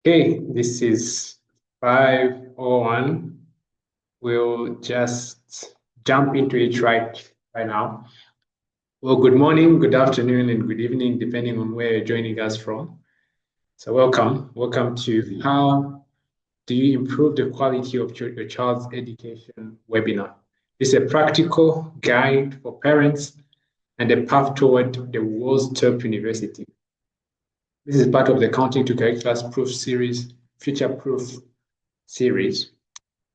Okay, this is 5:01. We'll just jump into it right now. Well, good morning, good afternoon, and good evening, depending on where you're joining us from. So welcome. Welcome to How Do You Improve the Quality of your child's Education webinar. It's a practical guide for parents and a path toward the world's top university. This is part of the Counting to Curriculum Proof series, Future Proof series.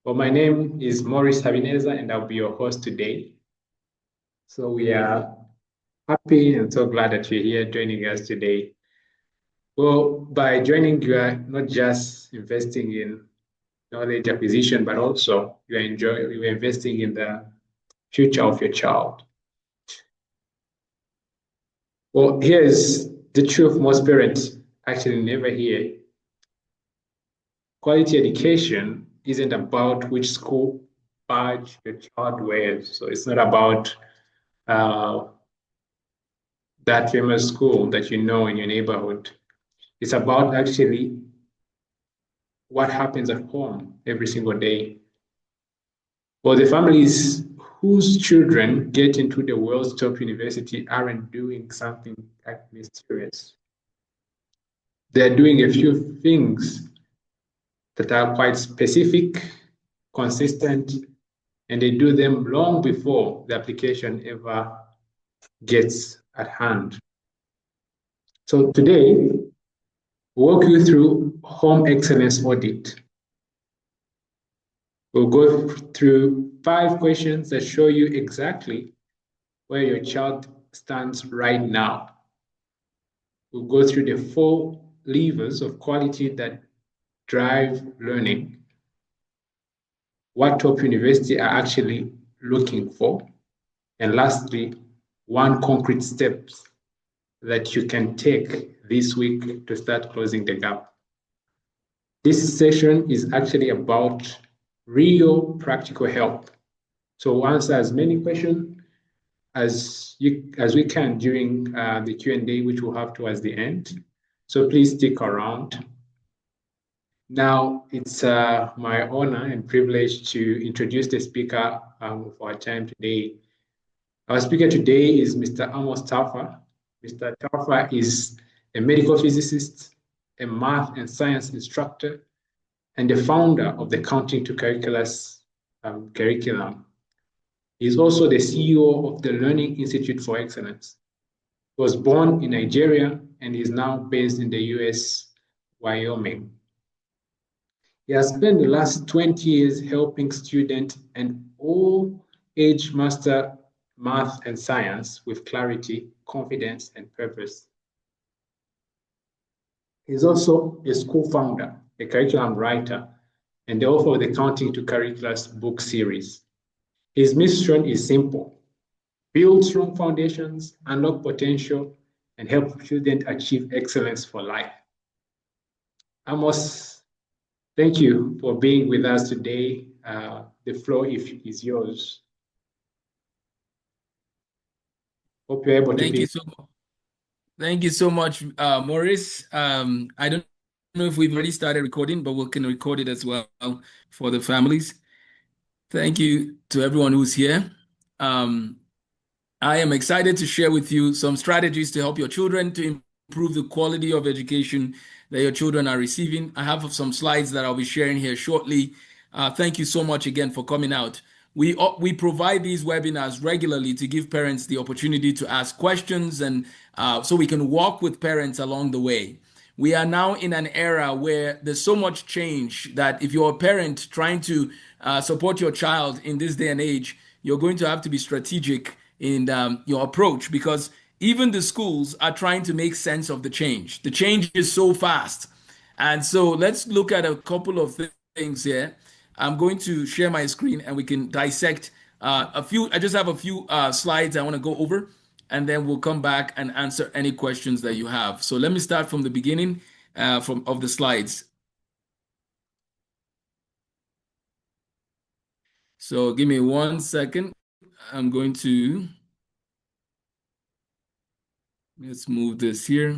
Well, my name is Maurice Habineza, and I'll be your host today. So we are happy and so glad that you're here joining us today. Well, by joining, you are not just investing in knowledge acquisition, but also you are investing in the future of your child. Well, here's the truth most parents actually never hear. Quality education isn't about which school badge your child wears. So it's not about uh, that famous school that you know in your neighborhood. It's about actually what happens at home every single day. Well, the families whose children get into the world's top university aren't doing something like mysterious. They're doing a few things that are quite specific, consistent, and they do them long before the application ever gets at hand. So today, we'll walk you through home excellence audit. We'll go through 5 questions that show you exactly where your child stands right now. We'll go through the 4 levers of quality that drive learning, what top university are actually looking for, and lastly, 1 concrete steps that you can take this week to start closing the gap. This session is actually about real practical help. So we'll answer as many questions as we can during the Q&A, which we'll have towards the end. So please stick around. Now, it's my honor and privilege to introduce the speaker for our time today. Our speaker today is Mr. Amos Tafa. Mr. Tafa is a medical physicist, a math and science instructor, and the founder of the Counting to curriculum. He's also the CEO of the Learning Institute for Excellence. He was born in Nigeria and is now based in the US, Wyoming. He has spent the last 20 years helping students and all age master math and science with clarity, confidence, and purpose. He's also a school founder, a curriculum writer, and the author of the Counting to Curriculum book series. His mission is simple: build strong foundations, unlock potential, and help students achieve excellence for life. Amos, thank you for being with us today. The floor is yours. Hope you're able to Thank be. you so much. Thank you so much, Maurice. I don't know if we've already started recording, but we can record it as well for the families. Thank you to everyone who's here. I am excited to share with you some strategies to help your children to improve the quality of education that your children are receiving. I have some slides that I'll be sharing here shortly. Thank you so much again for coming out. We provide these webinars regularly to give parents the opportunity to ask questions and so we can walk with parents along the way. We are now in an era where there's so much change that if you're a parent trying to support your child in this day and age, you're going to have to be strategic in your approach, because even the schools are trying to make sense of the change. The change is so fast. And so let's look at a couple of things here. I'm going to share my screen and we can dissect a few. I just have a few slides I want to go over, and then we'll come back and answer any questions that you have. So let me start from the beginning of the slides. So give me 1 second. I'm going to, let's move this here.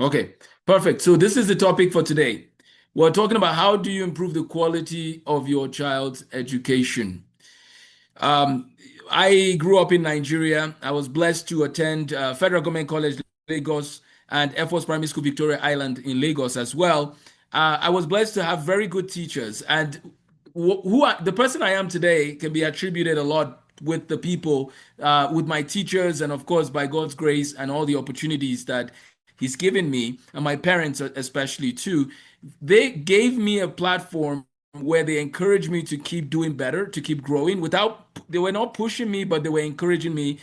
Okay, perfect. So this is the topic for today. We're talking about how do you improve the quality of your child's education. Um, I grew up in Nigeria. I was blessed to attend Federal Government College Lagos and Air Force Primary School Victoria Island in Lagos as well. I was blessed to have very good teachers, and the person I am today can be attributed a lot with the people, with my teachers, and of course by God's grace and all the opportunities that He's given me, and my parents especially too. They gave me a platform where they encouraged me to keep doing better, to keep growing without, they were not pushing me, but they were encouraging me.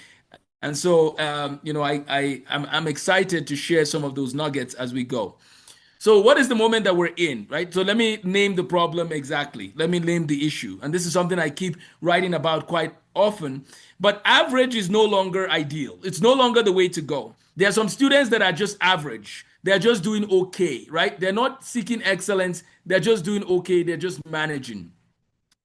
And so, I'm excited to share some of those nuggets as we go. So, what is the moment that we're in, right? So, let me name the problem exactly. Let me name the issue. And this is something I keep writing about quite often. But average is no longer ideal, it's no longer the way to go. There are some students that are just average. They're just doing okay, right? They're not seeking excellence. They're just doing okay. They're just managing.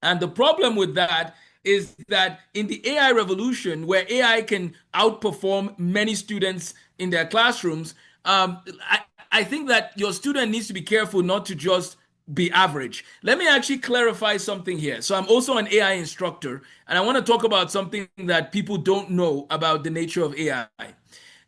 And the problem with that is that in the AI revolution, where AI can outperform many students in their classrooms, I think that your student needs to be careful not to just be average. Let me actually clarify something here. So, I'm also an AI instructor, and I want to talk about something that people don't know about the nature of AI.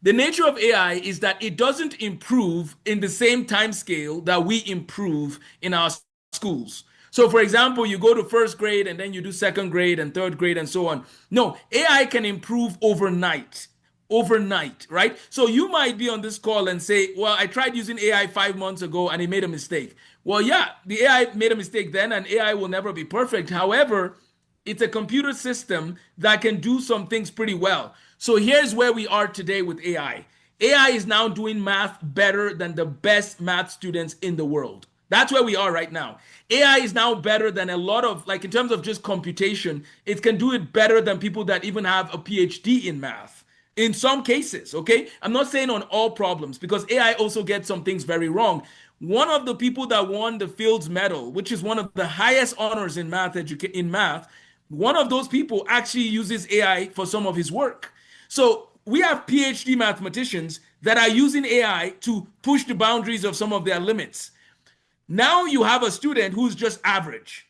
The nature of AI is that it doesn't improve in the same time scale that we improve in our schools. So, for example, you go to first grade and then you do second grade and third grade and so on. No, AI can improve overnight. Overnight, right? So you might be on this call and say, well, I tried using AI 5 months ago and it made a mistake. Well, yeah, the AI made a mistake then, and AI will never be perfect. However, it's a computer system that can do some things pretty well. So here's where we are today with AI. AI is now doing math better than the best math students in the world. That's where we are right now. AI is now better than a lot of, like, in terms of just computation, it can do it better than people that even have a PhD in math. In some cases, okay? I'm not saying on all problems, because AI also gets some things very wrong. One of the people that won the Fields Medal, which is one of the highest honors in math, one of those people actually uses AI for some of his work. So we have PhD mathematicians that are using AI to push the boundaries of some of their limits. Now you have a student who's just average.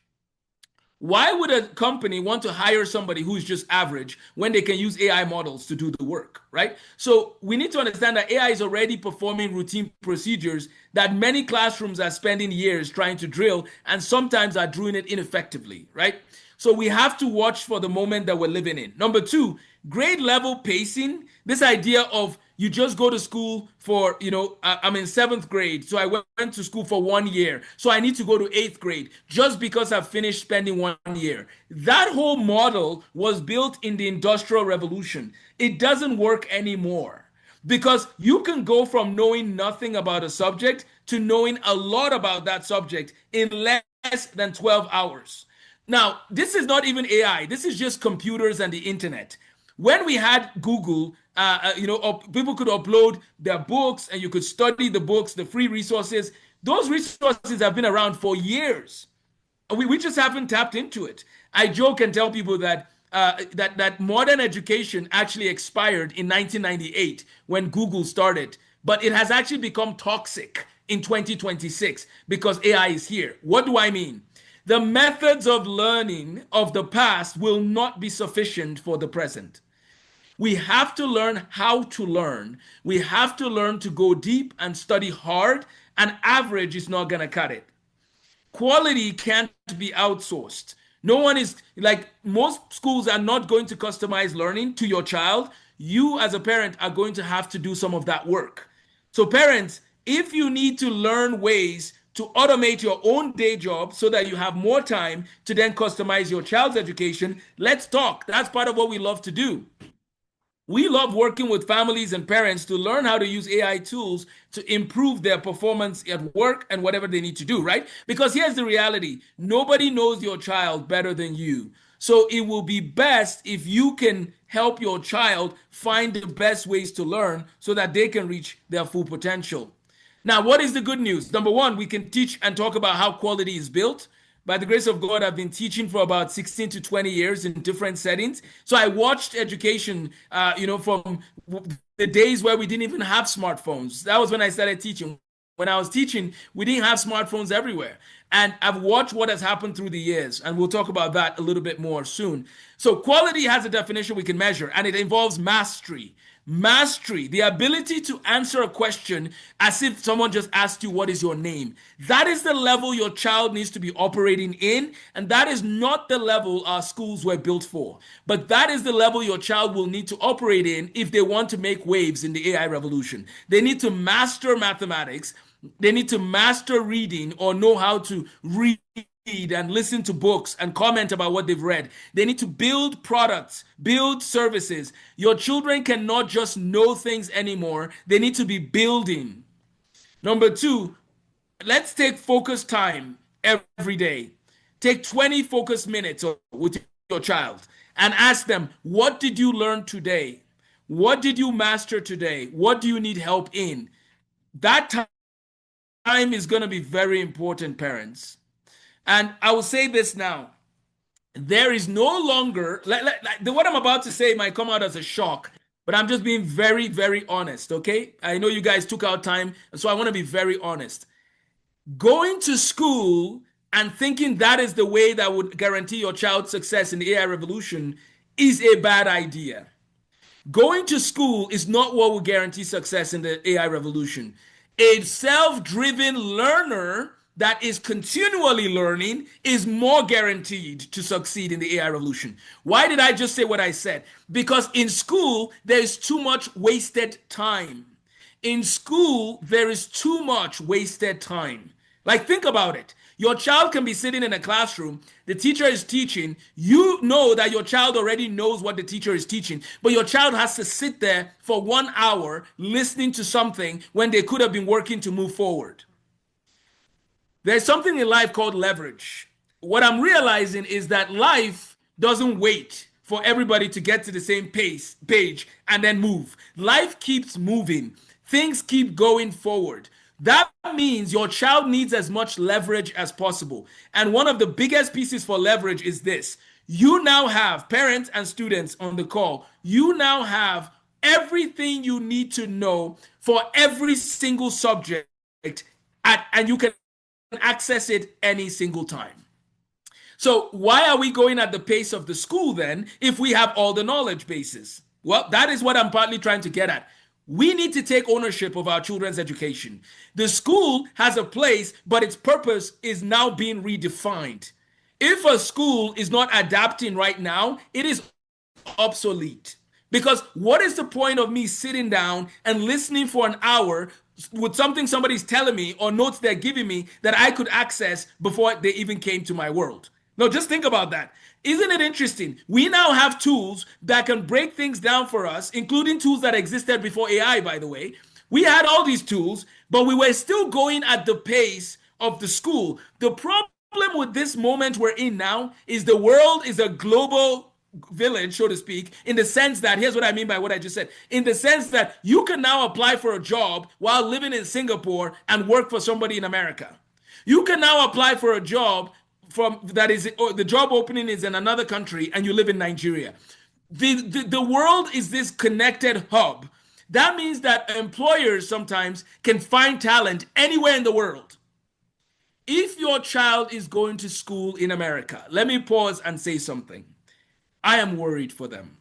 Why would a company want to hire somebody who's just average when they can use AI models to do the work, right? So we need to understand that AI is already performing routine procedures that many classrooms are spending years trying to drill, and sometimes are doing it ineffectively, right? So we have to watch for the moment that we're living in. Number two, grade level pacing. This idea of you just go to school for, I'm in seventh grade, so I went to school for 1 year, so I need to go to eighth grade just because I've finished spending 1 year. That whole model was built in the Industrial Revolution. It doesn't work anymore, because you can go from knowing nothing about a subject to knowing a lot about that subject in less than 12 hours. Now, this is not even AI. This is just computers and the internet. When we had Google, people could upload their books and you could study the books, the free resources. Those resources have been around for years. We just haven't tapped into it. I joke and tell people that that modern education actually expired in 1998 when Google started, but it has actually become toxic in 2026 because AI is here. What do I mean? The methods of learning of the past will not be sufficient for the present. We have to learn how to learn. We have to learn to go deep and study hard, and average is not going to cut it. Quality can't be outsourced. No one is, like, most schools are not going to customize learning to your child. You as a parent are going to have to do some of that work. So parents, if you need to learn ways to automate your own day job so that you have more time to then customize your child's education, let's talk. That's part of what we love to do. We love working with families and parents to learn how to use AI tools to improve their performance at work and whatever they need to do, right? Because here's the reality: nobody knows your child better than you. So it will be best if you can help your child find the best ways to learn so that they can reach their full potential. Now, what is the good news? Number one, we can teach and talk about how quality is built. By the grace of God, I've been teaching for about 16 to 20 years in different settings. So I watched education, from the days where we didn't even have smartphones. That was when I started teaching. When I was teaching, we didn't have smartphones everywhere. And I've watched what has happened through the years, and we'll talk about that a little bit more soon. So quality has a definition we can measure, and it involves mastery. Mastery, the ability to answer a question as if someone just asked you, what is your name? That is the level your child needs to be operating in, and that is not the level our schools were built for. But that is the level your child will need to operate in if they want to make waves in the AI revolution. They need to master mathematics. They need to master reading or know how to read and listen to books and comment about what they've read. They need to build products, build services. Your children cannot just know things anymore. They need to be building. Number two, let's take focus time every day. Take 20 focus minutes with your child and ask them, what did you learn today? What did you master today? What do you need help in? That time is going to be very important, parents. And I will say this now. There is no longer, what I'm about to say might come out as a shock, but I'm just being very, very honest, okay? I know you guys took out time, so I want to be very honest. Going to school and thinking that is the way that would guarantee your child's success in the AI revolution is a bad idea. Going to school is not what will guarantee success in the AI revolution. A self-driven learner that is continually learning is more guaranteed to succeed in the AI revolution. Why did I just say what I said? Because in school, there is too much wasted time. In school, there is too much wasted time. Like, think about it. Your child can be sitting in a classroom, the teacher is teaching, you know that your child already knows what the teacher is teaching, but your child has to sit there for 1 hour listening to something when they could have been working to move forward. There's something in life called leverage. What I'm realizing is that life doesn't wait for everybody to get to the same page and then move. Life keeps moving. Things keep going forward. That means your child needs as much leverage as possible. And one of the biggest pieces for leverage is this. You now have, parents and students on the call, you now have everything you need to know for every single subject, and you can access it any single time. So why are we going at the pace of the school then if we have all the knowledge bases? Well, that is what I'm partly trying to get at. We need to take ownership of our children's education. The school has a place, but its purpose is now being redefined. If a school is not adapting right now, it is obsolete. Because what is the point of me sitting down and listening for an hour with something somebody's telling me or notes they're giving me that I could access before they even came to my world? No, just think about that. Isn't it interesting? We now have tools that can break things down for us, including tools that existed before AI, by the way. We had all these tools, but we were still going at the pace of the school. The problem with this moment we're in now is the world is a global village, so to speak, in the sense that, here's what I mean by what I just said, in the sense that you can now apply for a job while living in Singapore and work for somebody in America. You can now apply for a job the job opening is in another country and you live in Nigeria. The world is this connected hub. That means that employers sometimes can find talent anywhere in the world. If your child is going to school in America, let me pause and say something. I am worried for them.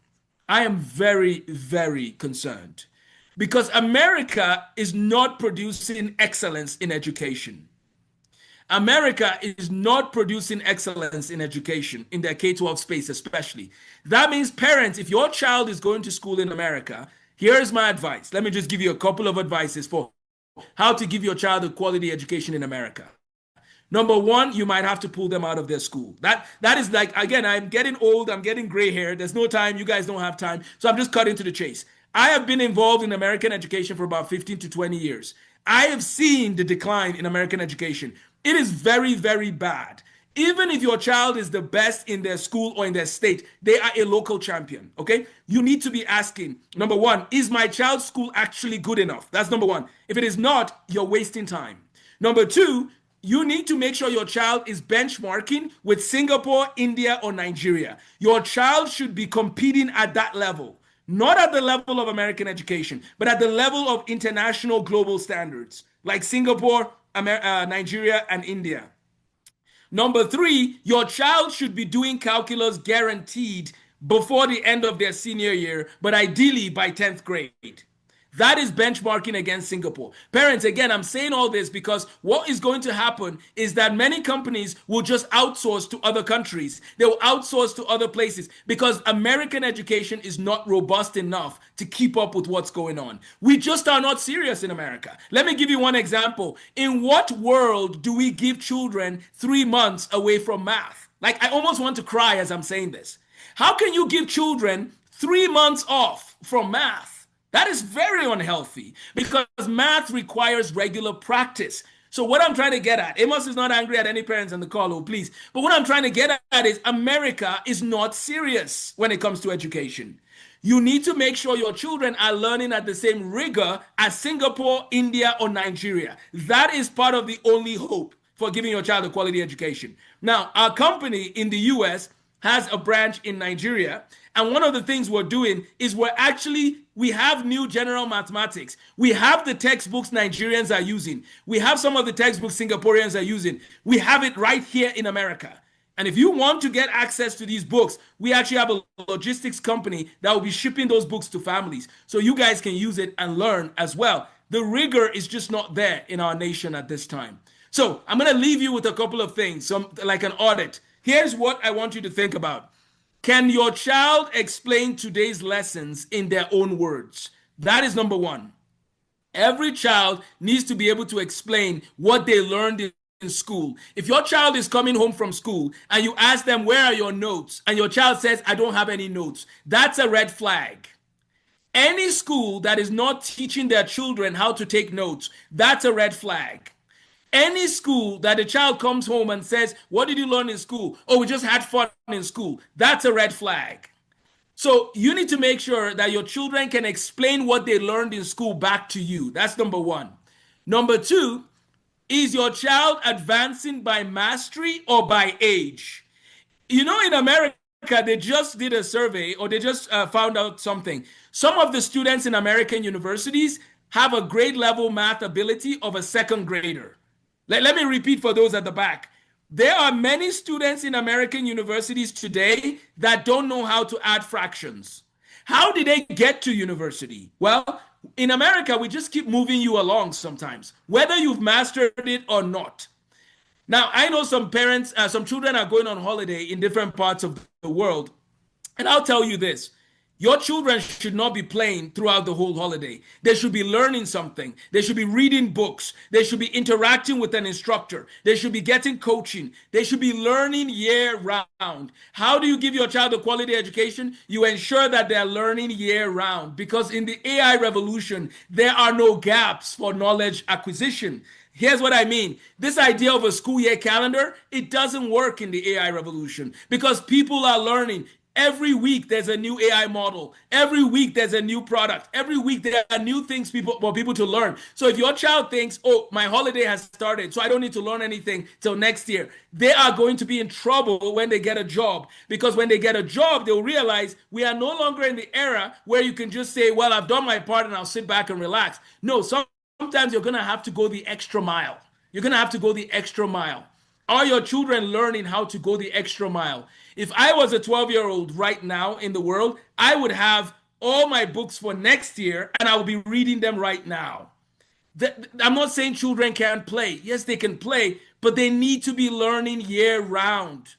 I am very, very concerned because America is not producing excellence in education. America is not producing excellence in education, in their K-12 space especially. That means parents, if your child is going to school in America, here's my advice. Let me just give you a couple of advices for how to give your child a quality education in America. Number one, you might have to pull them out of their school. That is like, again, I'm getting old, I'm getting gray hair. There's no time, you guys don't have time. So I'm just cutting to the chase. I have been involved in American education for about 15 to 20 years. I have seen the decline in American education. It is very, very bad. Even if your child is the best in their school or in their state, they are a local champion, okay? You need to be asking, number one, is my child's school actually good enough? That's number one. If it is not, you're wasting time. Number two, you need to make sure your child is benchmarking with Singapore, India, or Nigeria. Your child should be competing at that level, not at the level of American education, but at the level of international global standards like Singapore, Nigeria, and India. Number three, your child should be doing calculus guaranteed before the end of their senior year, but ideally by 10th grade. That is benchmarking against Singapore. Parents, again, I'm saying all this because what is going to happen is that many companies will just outsource to other countries. They will outsource to other places because American education is not robust enough to keep up with what's going on. We just are not serious in America. Let me give you one example. In what world do we give children 3 months away from math? Like, I almost want to cry as I'm saying this. How can you give children 3 months off from math? That is very unhealthy because math requires regular practice. So what I'm trying to get at, Amos is not angry at any parents on the call, oh please. But what I'm trying to get at is America is not serious when it comes to education. You need to make sure your children are learning at the same rigor as Singapore, India, or Nigeria. That is part of the only hope for giving your child a quality education. Now, our company in the US has a branch in Nigeria. And one of the things we're doing is we have new general mathematics. We have the textbooks Nigerians are using. We have some of the textbooks Singaporeans are using. We have it right here in America. And if you want to get access to these books, we actually have a logistics company that will be shipping those books to families. So you guys can use it and learn as well. The rigor is just not there in our nation at this time. So I'm going to leave you with a couple of things, like an audit. Here's what I want you to think about. Can your child explain today's lessons in their own words? That is number one. Every child needs to be able to explain what they learned in school. If your child is coming home from school and you ask them, where are your notes? And your child says, I don't have any notes. That's a red flag. Any school that is not teaching their children how to take notes, that's a red flag. Any school that a child comes home and says, what did you learn in school? Oh, we just had fun in school. That's a red flag. So you need to make sure that your children can explain what they learned in school back to you. That's number one. Number two, is your child advancing by mastery or by age? You know, in America, they just did a survey or they just found out something. Some of the students in American universities have a grade level math ability of a second grader. Let me repeat for those at the back. There are many students in American universities today that don't know how to add fractions. How did they get to university? Well, in America, we just keep moving you along sometimes, whether you've mastered it or not. Now, I know some parents, some children are going on holiday in different parts of the world. And I'll tell you this. Your children should not be playing throughout the whole holiday. They should be learning something. They should be reading books. They should be interacting with an instructor. They should be getting coaching. They should be learning year round. How do you give your child a quality education? You ensure that they're learning year round, because in the AI revolution, there are no gaps for knowledge acquisition. Here's what I mean. This idea of a school year calendar, it doesn't work in the AI revolution because people are learning. Every week there's a new AI model. Every week there's a new product. Every week there are new things for people to learn. So if your child thinks, oh, my holiday has started, so I don't need to learn anything till next year, they are going to be in trouble when they get a job. Because when they get a job, they'll realize we are no longer in the era where you can just say, well, I've done my part and I'll sit back and relax. No, sometimes you're going to have to go the extra mile. You're going to have to go the extra mile. Are your children learning how to go the extra mile? If I was a 12-year-old right now in the world, I would have all my books for next year and I will be reading them right now. I'm not saying children can't play. Yes, they can play, but they need to be learning year round.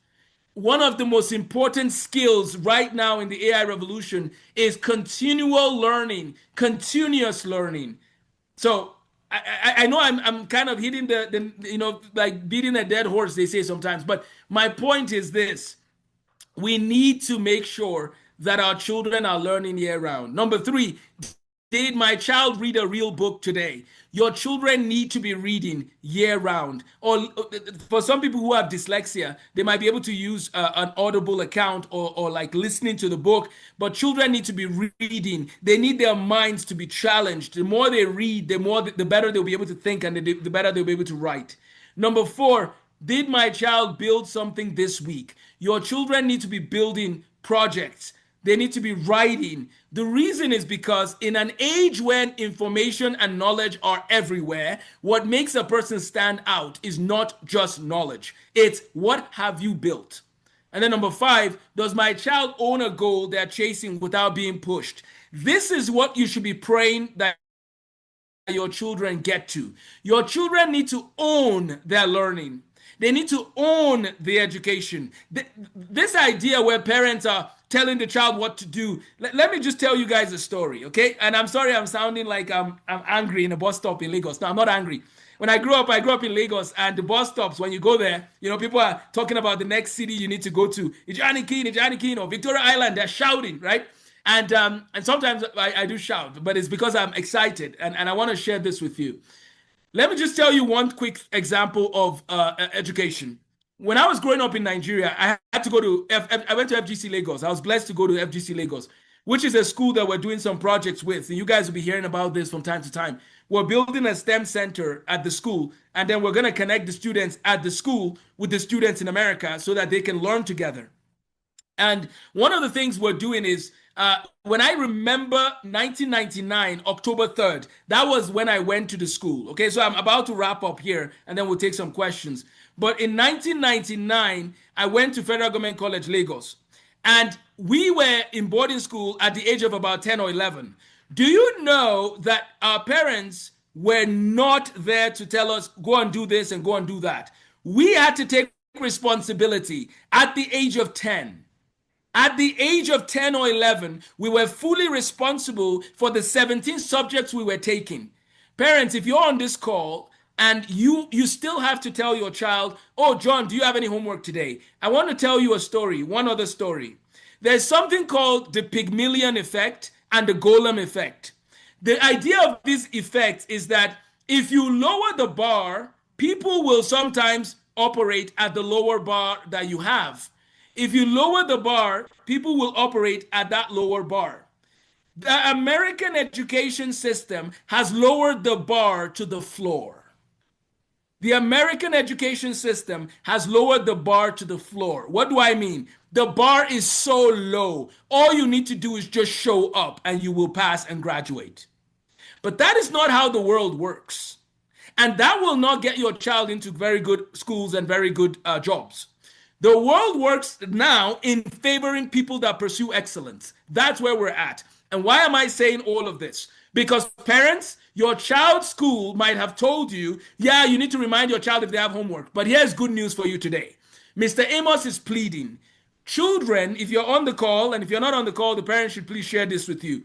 One of the most important skills right now in the AI revolution is continual learning, continuous learning. So I know I'm kind of hitting like beating a dead horse, they say sometimes, but my point is this. We need to make sure that our children are learning year round. Number three, did my child read a real book today? Your children need to be reading year round. Or for some people who have dyslexia, they might be able to use an Audible account or like listening to the book. But children need to be reading. They need their minds to be challenged. The more they read, the better they'll be able to think and the better they'll be able to write. Number 4, did my child build something this week? Your children need to be building projects. They need to be writing. The reason is because in an age when information and knowledge are everywhere, what makes a person stand out is not just knowledge. It's what have you built? And then number 5, does my child own a goal they're chasing without being pushed? This is what you should be praying that your children get to. Your children need to own their learning. They need to own the education. This idea where parents are telling the child what to do. Let me just tell you guys a story, okay? And I'm sorry I'm sounding like I'm angry in a bus stop in Lagos. No, I'm not angry. When I grew up in Lagos, and the bus stops, when you go there, people are talking about the next city you need to go to. Ijanikin, or Victoria Island. They're shouting, right? And sometimes I do shout, but it's because I'm excited, and I want to share this with you. Let me just tell you one quick example of education. When I was growing up in Nigeria, I had to go to I went to FGC Lagos. I was blessed to go to FGC Lagos, which is a school that we're doing some projects with. And you guys will be hearing about this from time to time. We're building a STEM center at the school, and then we're going to connect the students at the school with the students in America so that they can learn together. And one of the things we're doing is, when I remember 1999, October 3rd, that was when I went to the school. Okay, so I'm about to wrap up here, and then we'll take some questions. But in 1999, I went to Federal Government College, Lagos. And we were in boarding school at the age of about 10 or 11. Do you know that our parents were not there to tell us, go and do this and go and do that? We had to take responsibility at the age of 10. At the age of 10 or 11, we were fully responsible for the 17 subjects we were taking. Parents, if you're on this call and you still have to tell your child, oh, John, do you have any homework today? I want to tell you a story, one other story. There's something called the Pygmalion effect and the Golem effect. The idea of this effect is that if you lower the bar, people will sometimes operate at the lower bar that you have. If you lower the bar, people will operate at that lower bar. The American education system has lowered the bar to the floor. The American education system has lowered the bar to the floor. What do I mean? The bar is so low. All you need to do is just show up and you will pass and graduate. But that is not how the world works. And that will not get your child into very good schools and very good jobs. The world works now in favoring people that pursue excellence. That's where we're at. And why am I saying all of this? Because parents, your child's school might have told you, yeah, you need to remind your child if they have homework. But here's good news for you today. Mr. Amos is pleading. Children, if you're on the call, and if you're not on the call, the parents should please share this with you.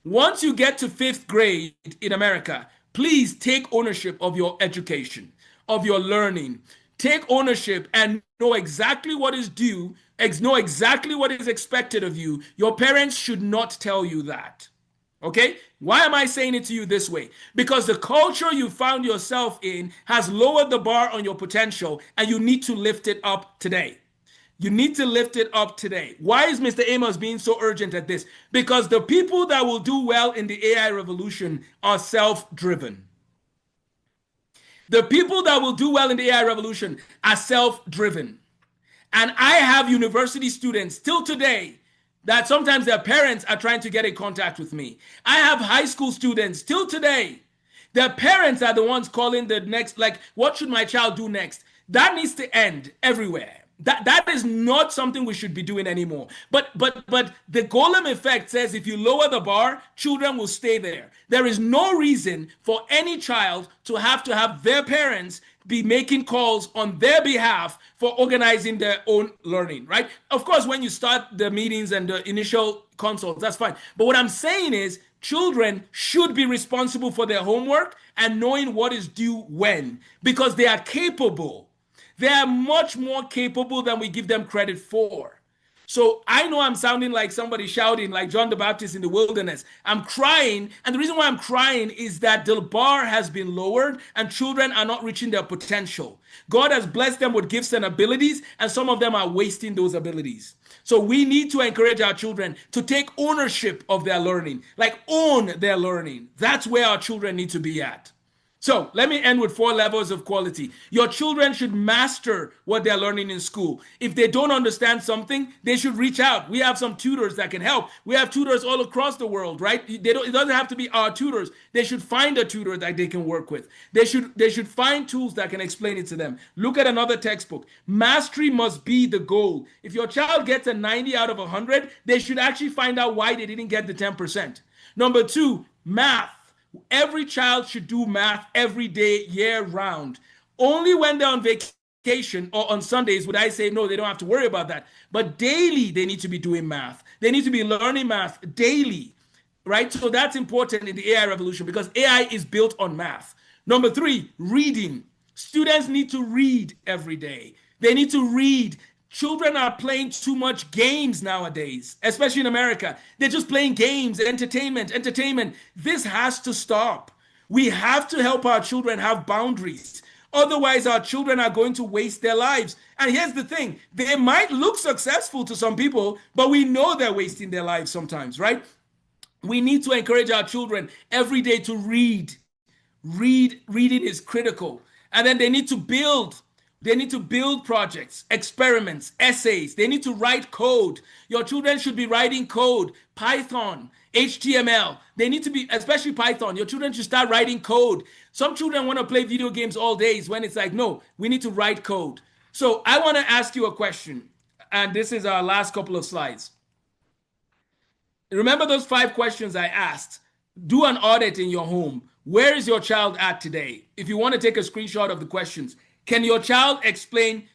Once you get to 5th grade in America, please take ownership of your education, of your learning. Take ownership and know exactly what is due, know exactly what is expected of you. Your parents should not tell you that. Okay? Why am I saying it to you this way? Because the culture you found yourself in has lowered the bar on your potential, and you need to lift it up today. You need to lift it up today. Why is Mr. Amos being so urgent at this? Because the people that will do well in the AI revolution are self-driven. The people that will do well in the AI revolution are self-driven. And I have university students till today that sometimes their parents are trying to get in contact with me. I have high school students till today. Their parents are the ones calling the next, like, what should my child do next? That needs to end everywhere. That is not something we should be doing anymore. But the Golem effect says if you lower the bar, children will stay there. There is no reason for any child to have their parents be making calls on their behalf for organizing their own learning, right? Of course, when you start the meetings and the initial consults, that's fine. But what I'm saying is children should be responsible for their homework and knowing what is due when, because they are capable. They are much more capable than we give them credit for. So I know I'm sounding like somebody shouting like John the Baptist in the wilderness. I'm crying, and the reason why I'm crying is that the bar has been lowered and children are not reaching their potential. God has blessed them with gifts and abilities, and some of them are wasting those abilities. So we need to encourage our children to take ownership of their learning, like own their learning. That's where our children need to be at. So let me end with 4 levels of quality. Your children should master what they're learning in school. If they don't understand something, they should reach out. We have some tutors that can help. We have tutors all across the world, right? It doesn't have to be our tutors. They should find a tutor that they can work with. They should find tools that can explain it to them. Look at another textbook. Mastery must be the goal. If your child gets a 90 out of 100, they should actually find out why they didn't get the 10%. Number 2, math. Every child should do math every day, year round. Only when they're on vacation or on Sundays would I say, no, they don't have to worry about that. But daily, they need to be doing math. They need to be learning math daily, right? So that's important in the AI revolution because AI is built on math. Number 3, reading. Students need to read every day. They need to read. Children are playing too much games nowadays, especially in America. They're just playing games, entertainment. This has to stop. We have to help our children have boundaries. Otherwise, our children are going to waste their lives. And here's the thing. They might look successful to some people, but we know they're wasting their lives sometimes, right? We need to encourage our children every day to read. Reading is critical. And then they need to build projects, experiments, essays. They need to write code. Your children should be writing code, Python, HTML. They need to be, especially Python. Your children should start writing code. Some children want to play video games all days when it's like, no, we need to write code. So I want to ask you a question. And this is our last couple of slides. Remember those 5 questions I asked? Do an audit in your home. Where is your child at today? If you want to take a screenshot of the questions, can your child explain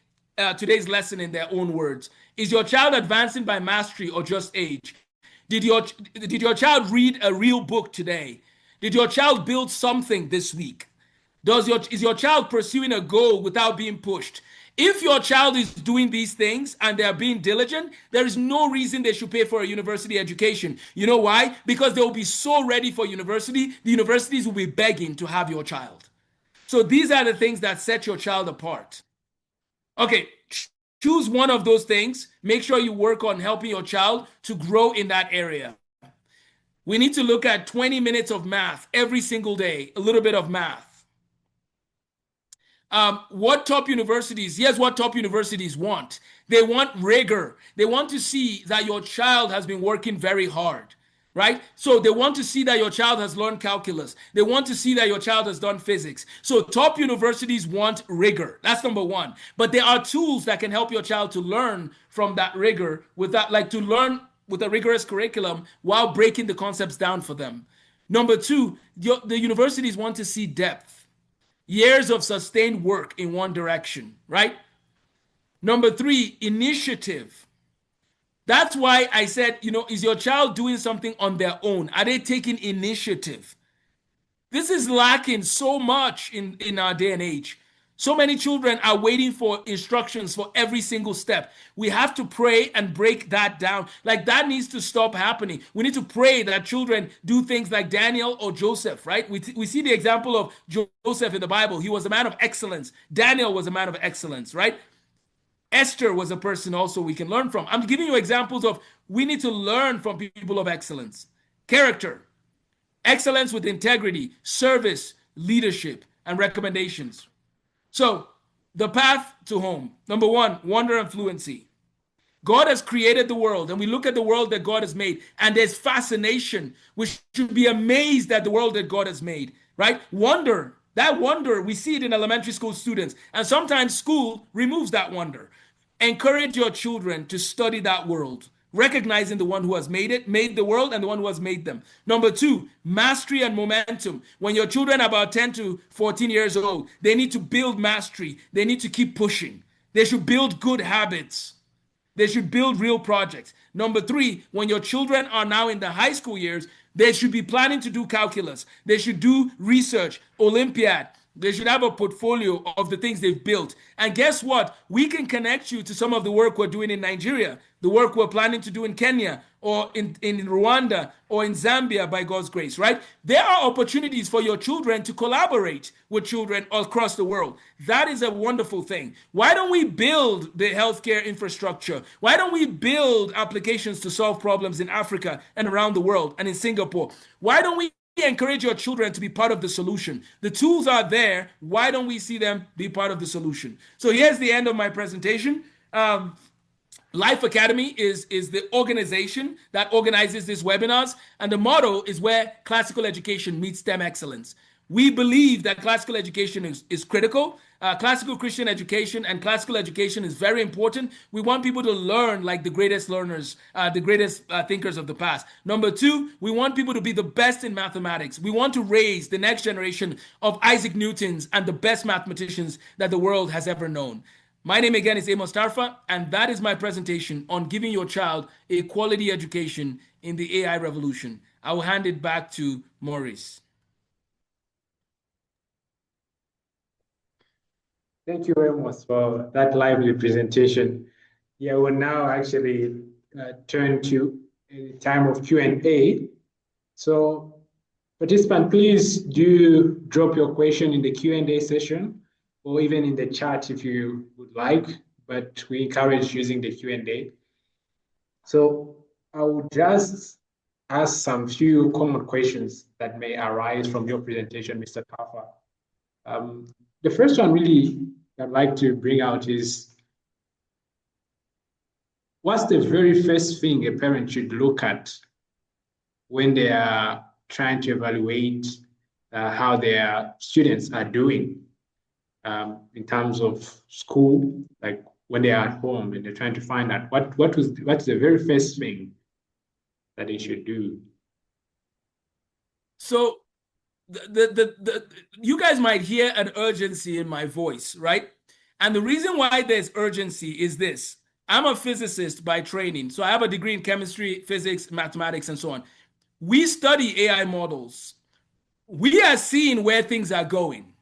today's lesson in their own words? Is your child advancing by mastery or just age? Did your child read a real book today? Did your child build something this week? Is your child pursuing a goal without being pushed? If your child is doing these things and they're being diligent, there is no reason they should pay for a university education. You know why? Because they will be so ready for university, the universities will be begging to have your child. So these are the things that set your child apart. Okay, choose one of those things. Make sure you work on helping your child to grow in that area. We need to look at 20 minutes of math every single day, a little bit of math. What top universities? Here's what top universities want. They want rigor. They want to see that your child has been working very hard. Right? So they want to see that your child has learned calculus. They want to see that your child has done physics. So top universities want rigor. That's number 1. But there are tools that can help your child to learn from that rigor to learn with a rigorous curriculum while breaking the concepts down for them. Number 2, the universities want to see depth. Years of sustained work in one direction, right? Number 3, initiative. That's why I said, is your child doing something on their own? Are they taking initiative? This is lacking so much in our day and age. So many children are waiting for instructions for every single step. We have to pray and break that down. Like that needs to stop happening. We need to pray that children do things like Daniel or Joseph, right? We see the example of Joseph in the Bible. He was a man of excellence. Daniel was a man of excellence, right? Esther was a person also we can learn from. I'm giving you examples of we need to learn from people of excellence. Character, excellence with integrity, service, leadership, and recommendations. So the path to home. Number 1, wonder and fluency. God has created the world, and we look at the world that God has made, and there's fascination. We should be amazed at the world that God has made, right? Wonder. That wonder, we see it in elementary school students, and sometimes school removes that wonder. Encourage your children to study that world, recognizing the one who has made the world and the one who has made them. Number 2, mastery and momentum. When your children are about 10 to 14 years old, they need to build mastery. They need to keep pushing. They should build good habits. They should build real projects. Number 3, when your children are now in the high school years, they should be planning to do calculus. They should do research, Olympiad. They should have a portfolio of the things they've built. And guess what? We can connect you to some of the work we're doing in Nigeria, the work we're planning to do in Kenya, or in Rwanda, or in Zambia, by God's grace, right? There are opportunities for your children to collaborate with children across the world. That is a wonderful thing. Why don't we build the healthcare infrastructure? Why don't we build applications to solve problems in Africa and around the world and in Singapore? Why don't we encourage your children to be part of the solution? The tools are there. Why don't we see them be part of the solution? So here's the end of my presentation. Life Academy is the organization that organizes these webinars, and the motto is where classical education meets STEM excellence. We believe that classical education is critical. Classical Christian education and classical education is very important. We want people to learn like the greatest learners, the greatest thinkers of the past. Number two, we want people to be the best in mathematics. We want to raise the next generation of Isaac Newtons and the best mathematicians that the world has ever known. My name again is Amos Tarfa, and that is my presentation on giving your child a quality education in the AI revolution. I will hand it back to Maurice. Thank you, Amos, for that lively presentation. Yeah, we'll now actually turn to a time of Q&A. So, participant, please do drop your question in the Q&A session, or even in the chat if you would like, but we encourage using the Q&A. So I will just ask some few common questions that may arise from your presentation, Mr. Tarfa. The first one really I'd like to bring out is, what's the very first thing a parent should look at when they are trying to evaluate how their students are doing in terms of school, like when they are at home and they're trying to find out what's the very first thing that they should do? So you guys might hear an urgency in my voice, right? And the reason why there's urgency is this. I'm a physicist by training, so I have a degree in chemistry, physics, mathematics, and so on. We study AI models. We are seeing where things are going.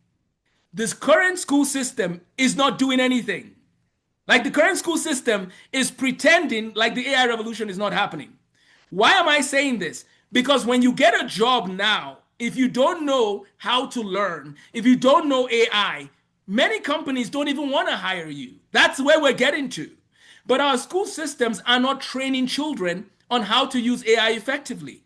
This current school system is not doing anything. Like, the current school system is pretending like the AI revolution is not happening. Why am I saying this? Because when you get a job now, if you don't know how to learn, if you don't know AI, many companies don't even want to hire you. That's where we're getting to. But our school systems are not training children on how to use AI effectively.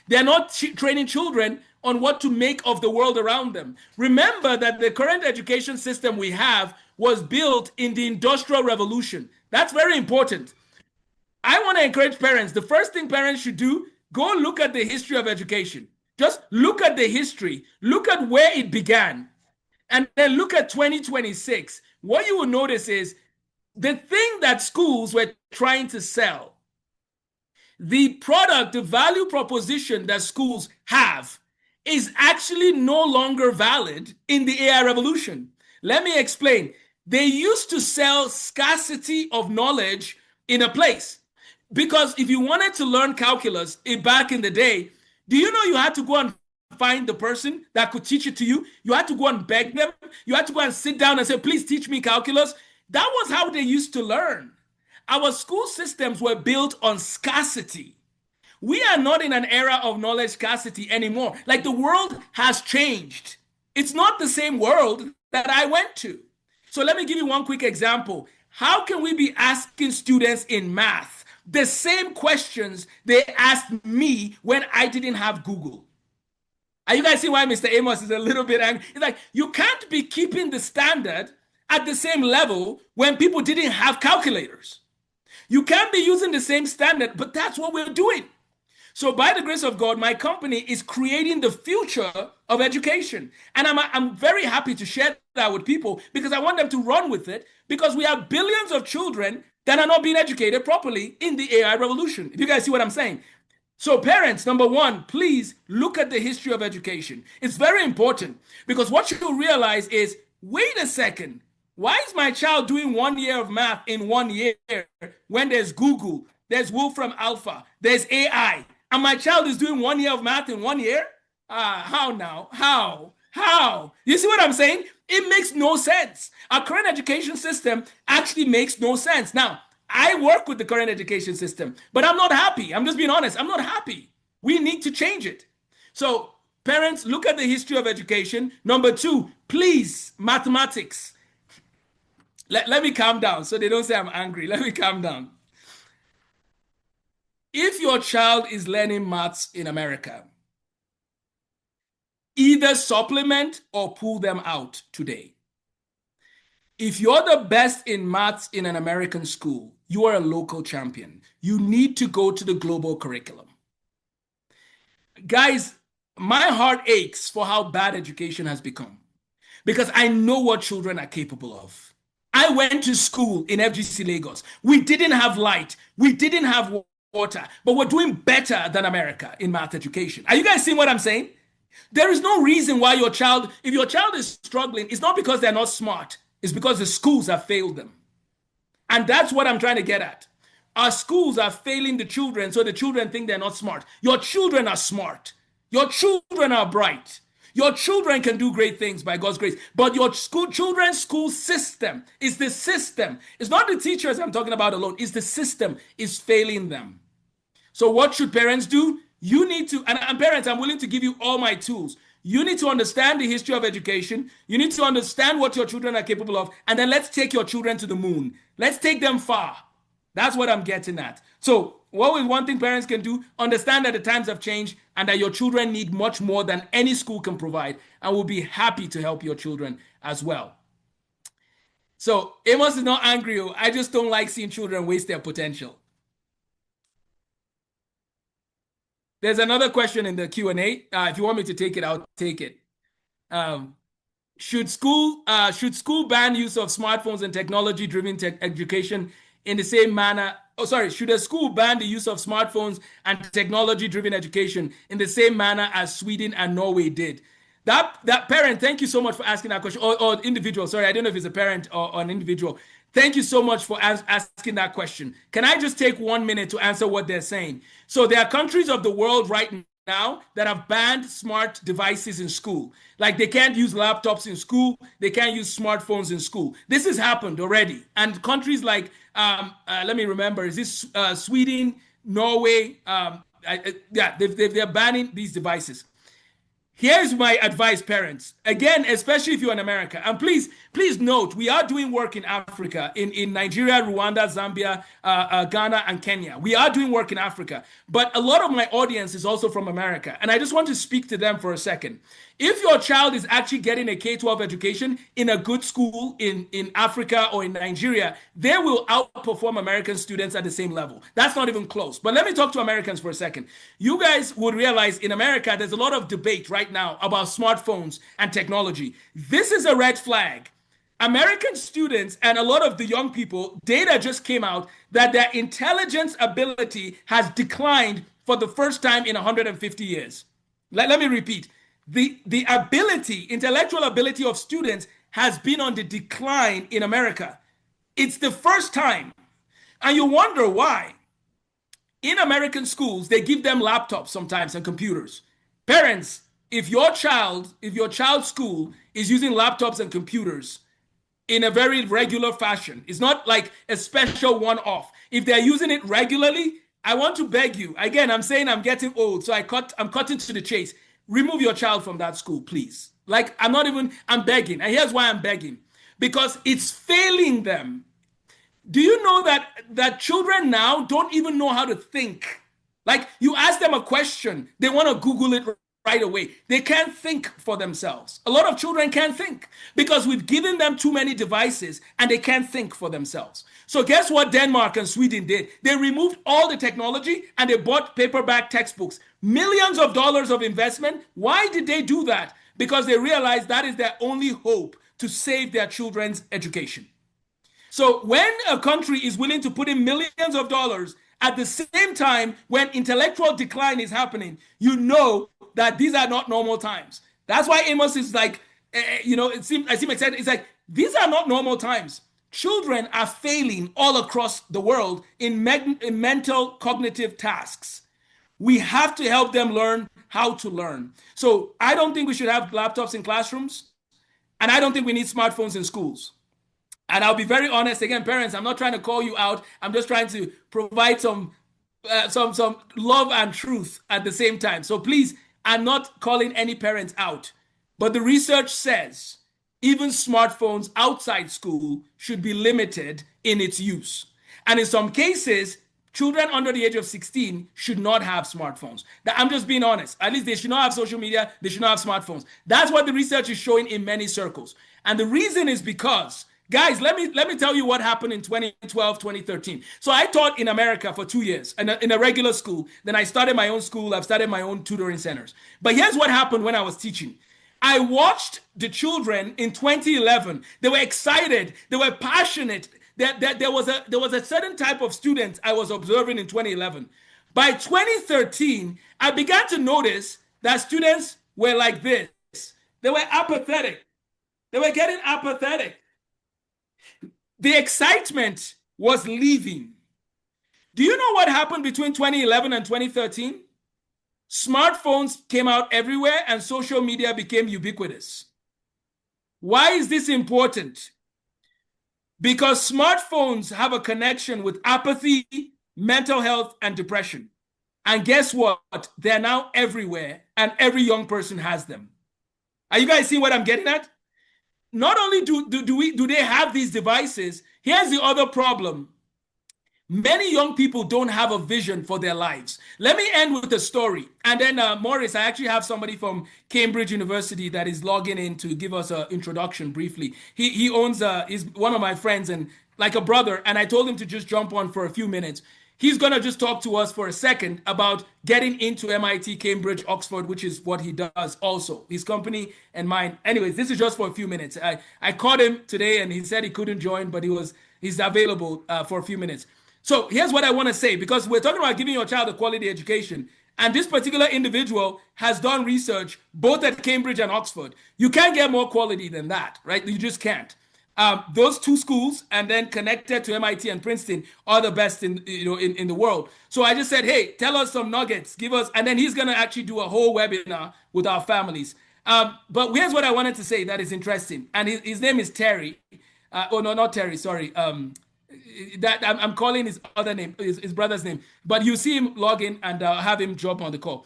They're not training children on what to make of the world around them. Remember that the current education system we have was built in the Industrial Revolution. That's very important. I want to encourage parents. The first thing parents should do, go look at the history of education. Just look at the history. Look at where it began. And then look at 2026. What you will notice is the thing that schools were trying to sell, the product, the value proposition that schools have, is actually no longer valid in the AI revolution. Let me explain. They used to sell scarcity of knowledge in a place. Because if you wanted to learn calculus back in the day, do you know you had to go and find the person that could teach it to you? You had to go and beg them. You had to go and sit down and say, please teach me calculus. That was how they used to learn. Our school systems were built on scarcity. We are not in an era of knowledge scarcity anymore. Like, the world has changed. It's not the same world that I went to. So let me give you one quick example. How can we be asking students in math the same questions they asked me when I didn't have Google? Are you guys seeing why Mr. Amos is a little bit angry? It's like, you can't be keeping the standard at the same level when people didn't have calculators. You can't be using the same standard, but that's what we're doing. So by the grace of God, my company is creating the future of education. And I'm very happy to share that with people, because I want them to run with it, because we have billions of children that are not being educated properly in the AI revolution. If you guys see what I'm saying. So parents, number one, please look at the history of education. It's very important, because what you realize is, wait a second, why is my child doing 1 year of math in 1 year when there's Google, there's Wolfram Alpha, there's AI, and my child is doing 1 year of math in 1 year? How now? How? You see what I'm saying? It makes no sense. Our current education system actually makes no sense. Now, I work with the current education system, but I'm not happy. I'm just being honest. I'm not happy. We need to change it. So parents, look at the history of education. Number two, please, mathematics. Let me calm down so they don't say I'm angry. Let me calm down. If your child is learning maths in America, Either supplement or pull them out today. If you're the best in maths in an American school, you are a local champion. You need to go to the global curriculum. Guys, my heart aches for how bad education has become because I know what children are capable of. I went to school in FGC Lagos. We didn't have light. We didn't have water, but we're doing better than America in math education. Are you guys seeing what I'm saying? There is no reason why your child, if your child is struggling, it's not because they're not smart. It's because the schools have failed them. And that's what I'm trying to get at. Our schools are failing the children, so the children think they're not smart. Your children are smart. Your children are bright. Your children can do great things by God's grace. But your children's school system is the system. It's not the teachers I'm talking about alone. It's the system is failing them. So what should parents do? You need to, and parents, I'm willing to give you all my tools. You need to understand the history of education. You need to understand what your children are capable of. And then let's take your children to the moon. Let's take them far. That's what I'm getting at. So what is one thing parents can do? Understand that the times have changed and that your children need much more than any school can provide. And we'll be happy to help your children as well. So Amos is not angry. I just don't like seeing children waste their potential. There's another question in the Q&A. If you want me to take it, I'll take it. Should school ban use of smartphones and technology-driven education in the same manner? Oh, sorry. Should a school ban the use of smartphones and technology-driven education in the same manner as Sweden and Norway did? That parent, thank you so much for asking that question. Or individual, sorry, I don't know if it's a parent or an individual. Thank you so much for asking that question. Can I just take 1 minute to answer what they're saying? So there are countries of the world right now that have banned smart devices in school. Like they can't use laptops in school. They can't use smartphones in school. This has happened already. And countries like, let me remember, is this Sweden, Norway? They're banning these devices. Here's my advice, parents. Again, especially if you're in America. And please note, we are doing work in Africa, in Nigeria, Rwanda, Zambia, Ghana, and Kenya. We are doing work in Africa. But a lot of my audience is also from America. And I just want to speak to them for a second. If your child is actually getting a K-12 education in a good school in Africa or in Nigeria, they will outperform American students at the same level. That's not even close. But let me talk to Americans for a second. You guys would realize in America, there's a lot of debate right now about smartphones and technology. This is a red flag. American students and a lot of the young people, data just came out that their intelligence ability has declined for the first time in 150 years. Let me repeat. The intellectual ability of students has been on the decline in America. It's the first time. And you wonder why. In American schools, they give them laptops sometimes and computers. Parents, if your child's school is using laptops and computers in a very regular fashion, it's not like a special one-off. If they're using it regularly, I want to beg you. Again, I'm saying I'm getting old, so I'm cutting to the chase. Remove your child from that school, please. Like, I'm begging. And here's why I'm begging. Because it's failing them. Do you know that children now don't even know how to think? Like, you ask them a question, they want to Google it right away. They can't think for themselves. A lot of children can't think because we've given them too many devices and they can't think for themselves. So guess what Denmark and Sweden did? They removed all the technology and they bought paperback textbooks. Millions of dollars of investment. Why did they do that? Because they realized that is their only hope to save their children's education. So when a country is willing to put in millions of dollars at the same time when intellectual decline is happening, you know that these are not normal times. That's why Amos is like, I seem excited. It's like, these are not normal times. Children are failing all across the world in mental cognitive tasks. We have to help them learn how to learn. So I don't think we should have laptops in classrooms, and I don't think we need smartphones in schools. And I'll be very honest, again, parents, I'm not trying to call you out. I'm just trying to provide some love and truth at the same time. So please, I'm not calling any parents out. But the research says even smartphones outside school should be limited in its use. And in some cases, children under the age of 16 should not have smartphones. I'm just being honest. At least they should not have social media. They should not have smartphones. That's what the research is showing in many circles. And the reason is because, guys, let me tell you what happened in 2012, 2013. So I taught in America for 2 years in a regular school. Then I started my own school. I've started my own tutoring centers. But here's what happened when I was teaching. I watched the children in 2011. They were excited. They were passionate. There was a certain type of student I was observing in 2011. By 2013, I began to notice that students were like this. They were apathetic. They were getting apathetic. The excitement was leaving. Do you know what happened between 2011 and 2013? Smartphones came out everywhere and social media became ubiquitous. Why is this important? Because smartphones have a connection with apathy, mental health, and depression. And guess what? They're now everywhere, and every young person has them. Are you guys seeing what I'm getting at? Not only do they have these devices, here's the other problem. Many young people don't have a vision for their lives. Let me end with a story. And then, Morris, I actually have somebody from Cambridge University that is logging in to give us an introduction briefly. He owns, is one of my friends and like a brother. And I told him to just jump on for a few minutes. He's going to just talk to us for a second about getting into MIT, Cambridge, Oxford, which is what he does also. His company and mine. Anyways, this is just for a few minutes. I called him today and he said he couldn't join, but he's available for a few minutes. So here's what I want to say, because we're talking about giving your child a quality education. And this particular individual has done research both at Cambridge and Oxford. You can't get more quality than that, right? You just can't. Those two schools and then connected to MIT and Princeton are the best in the world. So I just said, hey, tell us some nuggets, give us, and then he's going to actually do a whole webinar with our families. But here's what I wanted to say that is interesting. And his name is Terry. Oh, no, not Terry, sorry. That I'm calling his other name, his brother's name, but you see him log in and have him jump on the call.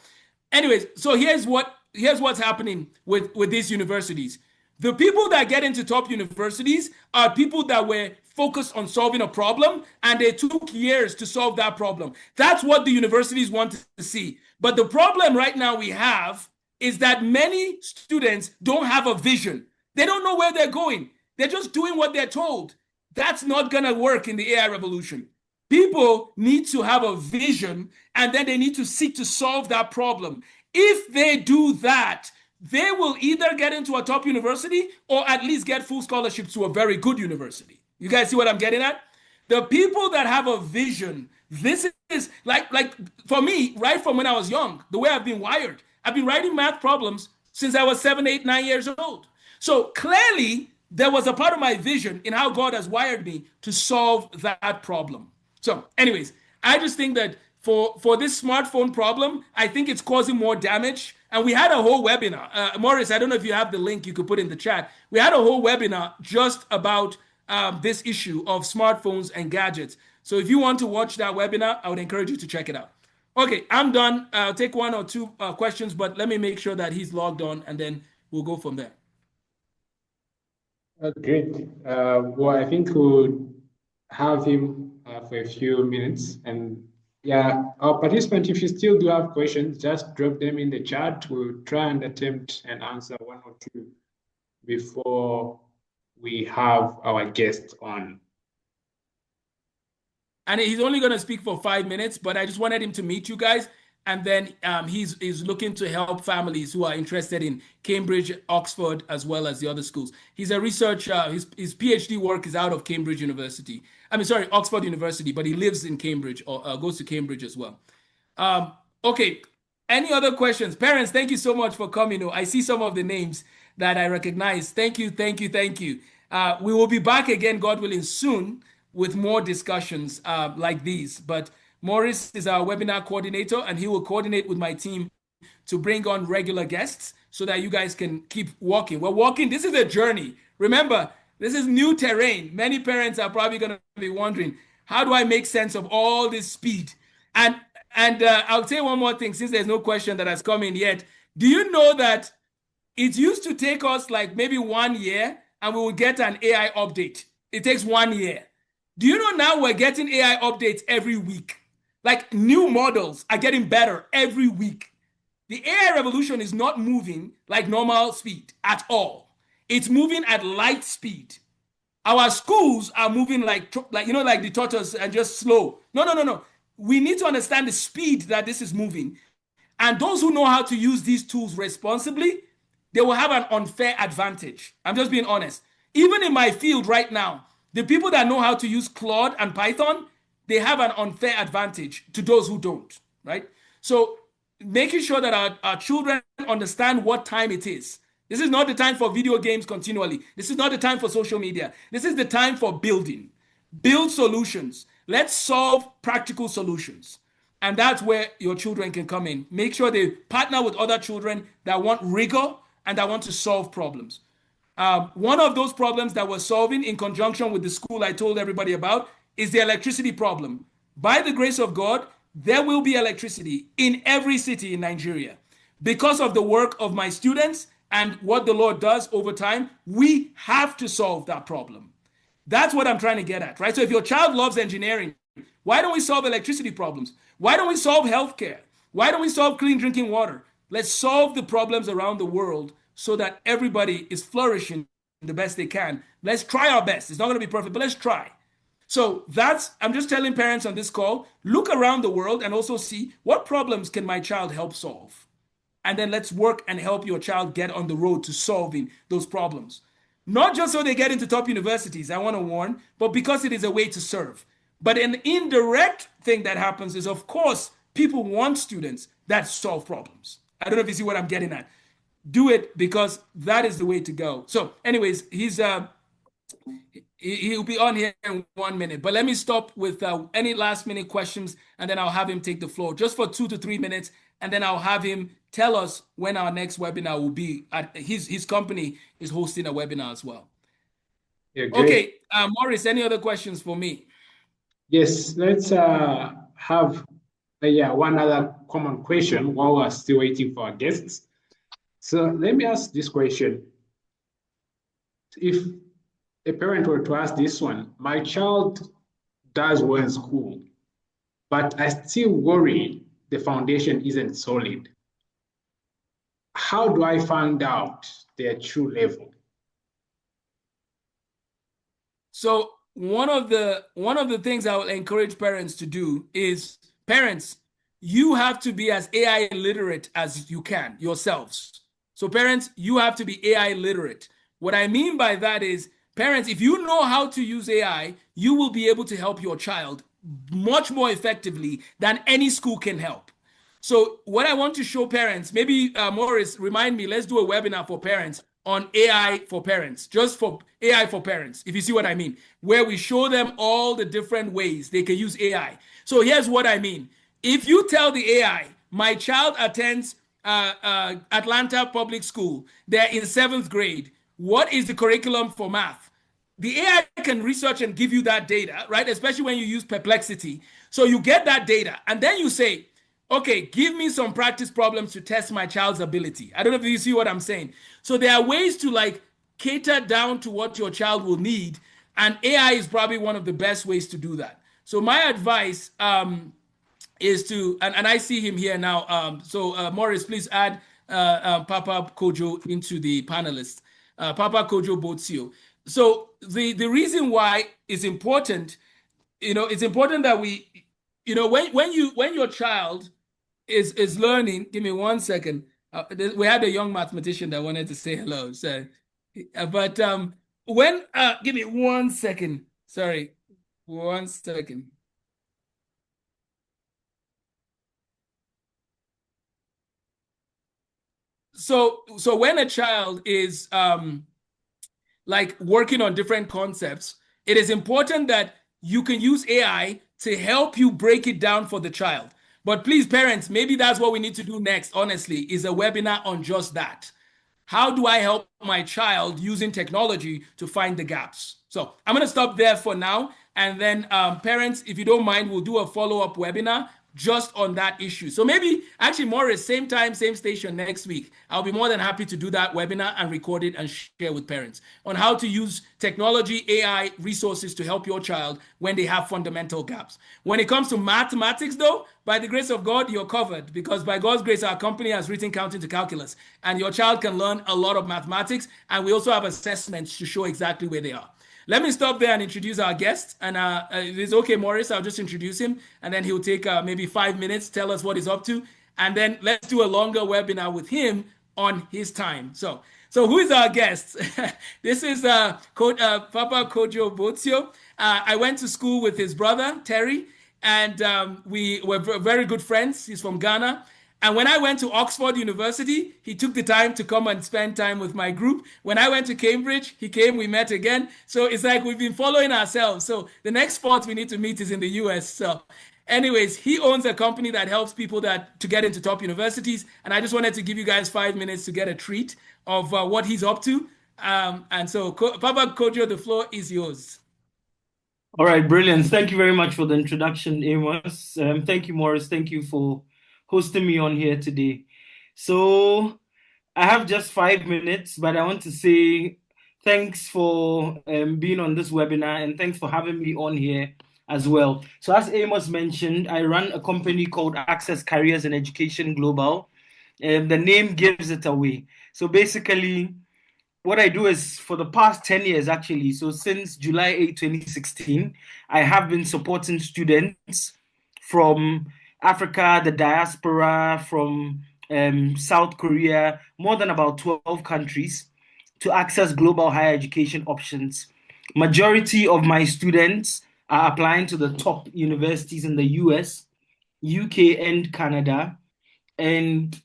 Anyways, so here's what's happening with these universities. The people that get into top universities are people that were focused on solving a problem, and they took years to solve that problem. That's what the universities want to see. But the problem right now we have is that many students don't have a vision. They don't know where they're going. They're just doing what they're told. That's not going to work in the AI revolution. People need to have a vision, and then they need to seek to solve that problem. If they do that, they will either get into a top university or at least get full scholarships to a very good university. You guys see what I'm getting at? The people that have a vision, this is like for me, right from when I was young, the way I've been wired. I've been writing math problems since I was 7, 8, 9 years old. So clearly, there was a part of my vision in how God has wired me to solve that problem. So anyways, I just think that for this smartphone problem, I think it's causing more damage. And we had a whole webinar. Morris, I don't know if you have the link you could put in the chat. We had a whole webinar just about this issue of smartphones and gadgets. So if you want to watch that webinar, I would encourage you to check it out. Okay, I'm done. I'll take 1 or 2 questions, but let me make sure that he's logged on and then we'll go from there. Great. Well, I think we'll have him for a few minutes. And yeah, our participant, if you still do have questions, just drop them in the chat. We'll try and attempt and answer 1 or 2 before we have our guest on. And he's only going to speak for 5 minutes, but I just wanted him to meet you guys. And then he's looking to help families who are interested in Cambridge, Oxford, as well as the other schools. He's a researcher. His PhD work is out of Cambridge University. Oxford University, but he lives in Cambridge or goes to Cambridge as well. Okay. Any other questions? Parents, thank you so much for coming. I see some of the names that I recognize. Thank you. We will be back again, God willing, soon with more discussions like these. But Morris is our webinar coordinator, and he will coordinate with my team to bring on regular guests so that you guys can keep walking. We're walking. This is a journey. Remember, this is new terrain. Many parents are probably going to be wondering, how do I make sense of all this speed? And I'll say one more thing, since there's no question that has come in yet. Do you know that it used to take us like maybe 1 year and we would get an AI update? It takes 1 year. Do you know now we're getting AI updates every week? Like new models are getting better every week. The AI revolution is not moving like normal speed at all. It's moving at light speed. Our schools are moving like like the tortoise and just slow. No, no, no, no. We need to understand the speed that this is moving. And those who know how to use these tools responsibly, they will have an unfair advantage. I'm just being honest. Even in my field right now, the people that know how to use Claude and Python, they have an unfair advantage to those who don't, right? So making sure that our children understand what time it is. This is not the time for video games continually. This is not the time for social media. This is the time for building. Build solutions. Let's solve practical solutions. And that's where your children can come in. Make sure they partner with other children that want rigor and that want to solve problems. One of those problems that we're solving in conjunction with the school I told everybody about is the electricity problem. By the grace of God, there will be electricity in every city in Nigeria. Because of the work of my students and what the Lord does over time, we have to solve that problem. That's what I'm trying to get at, right? So if your child loves engineering, why don't we solve electricity problems? Why don't we solve healthcare? Why don't we solve clean drinking water? Let's solve the problems around the world so that everybody is flourishing the best they can. Let's try our best. It's not going to be perfect, but let's try. So I'm just telling parents on this call, look around the world and also see what problems can my child help solve. And then let's work and help your child get on the road to solving those problems. Not just so they get into top universities, I want to warn, but because it is a way to serve. But an indirect thing that happens is, of course, people want students that solve problems. I don't know if you see what I'm getting at. Do it because that is the way to go. So, anyways, he'll be on here in 1 minute. But let me stop with any last minute questions, and then I'll have him take the floor just for 2 to 3 minutes, and then I'll have him tell us when our next webinar will be. His company is hosting a webinar as well. Yeah, great. Okay, Morris, any other questions for me? Yes, let's have one other common question while we're still waiting for our guests. So let me ask this question. If a parent were to ask this one, my child does well in school, but I still worry the foundation isn't solid. How do I find out their true level? So one of the things I will encourage parents to do is, parents, you have to be as AI literate as you can yourselves. So parents, you have to be AI literate. What I mean by that is, parents, if you know how to use AI, you will be able to help your child much more effectively than any school can help. So what I want to show parents, maybe Morris, remind me, let's do a webinar for parents on AI for parents, just for AI for parents, if you see what I mean, where we show them all the different ways they can use AI. So here's what I mean. If you tell the AI, my child attends Atlanta Public School, they're in 7th grade, what is the curriculum for math? The AI can research and give you that data, right? Especially when you use Perplexity. So you get that data, and then you say, okay, give me some practice problems to test my child's ability. I don't know if you see what I'm saying. So there are ways to like cater down to what your child will need, and AI is probably one of the best ways to do that. So my advice is to, and I see him here now. Morris, please add Papa Kojo into the panelists. Papa Kojo Botsio. So the reason why it's important, it's important that we, when your child is learning. Give me 1 second. We had a young mathematician that wanted to say hello. So, but when give me 1 second. Sorry, 1 second. So when a child is like working on different concepts, it is important that you can use AI to help you break it down for the child. But please, parents, maybe that's what we need to do next, honestly, is a webinar on just that. How do I help my child using technology to find the gaps? So I'm going to stop there for now. And then parents, if you don't mind, we'll do a follow-up webinar just on that issue. So maybe actually, Morris, same time, same station next week. I'll be more than happy to do that webinar and record it and share with parents on how to use technology, AI resources to help your child when they have fundamental gaps. When it comes to mathematics, though, by the grace of God, you're covered, because by God's grace, our company has written counting to calculus, and your child can learn a lot of mathematics, and we also have assessments to show exactly where they are. Let me stop there and introduce our guest. And it is okay, Morris. I'll just introduce him, and then he'll take maybe 5 minutes, tell us what he's up to, and then let's do a longer webinar with him on his time. So who is our guest? This is Papa Kojo Bozio. I went to school with his brother Terry, and we were very good friends. He's from Ghana. And when I went to Oxford University, he took the time to come and spend time with my group. When I went to Cambridge, he came, we met again. So it's like we've been following ourselves. So the next spot we need to meet is in the US. So anyways, he owns a company that helps people to get into top universities. And I just wanted to give you guys 5 minutes to get a treat of what he's up to. And so Papa Kojo, the floor is yours. All right, brilliant. Thank you very much for the introduction, Amos. Thank you, Morris. Thank you for hosting me on here today. So I have just 5 minutes, but I want to say thanks for being on this webinar, and thanks for having me on here as well. So as Amos mentioned, I run a company called Access Careers and Education Global. The name gives it away. So basically, what I do is, for the past 10 years, actually, so since July 8, 2016, I have been supporting students from Africa, the diaspora, from South Korea, more than about 12 countries, to access global higher education options. Majority of my students are applying to the top universities in the US, UK, and Canada. And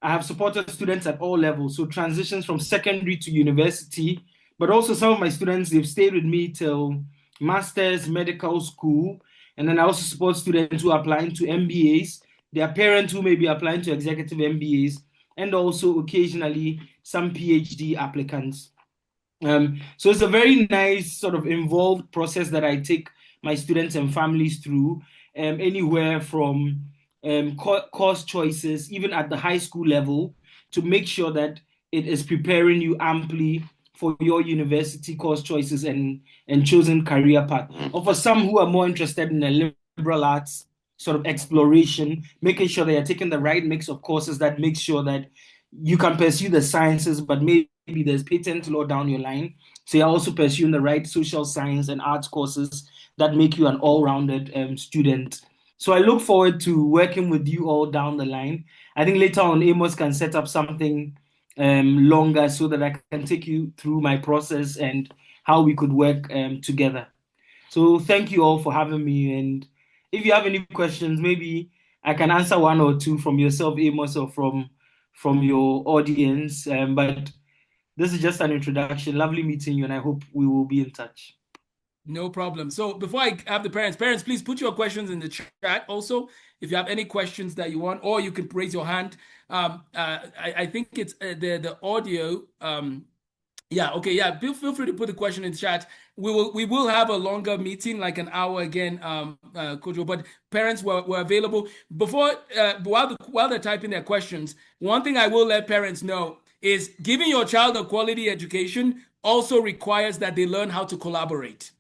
I have supported students at all levels, so transitions from secondary to university, but also some of my students, they've stayed with me till master's, medical school, and then I also support students who are applying to MBAs, their parents who may be applying to executive MBAs, and also occasionally some PhD applicants. So it's a very nice sort of involved process that I take my students and families through, anywhere from course choices, even at the high school level, to make sure that it is preparing you amply for your university course choices and chosen career path. Or for some who are more interested in a liberal arts sort of exploration, making sure they are taking the right mix of courses that makes sure that you can pursue the sciences, but maybe there's patent law down your line. So you're also pursuing the right social science and arts courses that make you an all-rounded student. So I look forward to working with you all down the line. I think later on, Amos can set up something longer so that I can take you through my process and how we could work together. So thank you all for having me. And if you have any questions, maybe I can answer one or two from yourself, Amos, or from your audience. But this is just an introduction. Lovely meeting you, and I hope we will be in touch. No problem. So before I have the parents, please put your questions in the chat also, if you have any questions that you want, or you can raise your hand. I think it's the audio. Yeah, okay, yeah. Feel free to put the question in the chat. We will have a longer meeting, like an hour again, Kojo. But parents were available before. While they're typing their questions, one thing I will let parents know is giving your child a quality education also requires that they learn how to collaborate.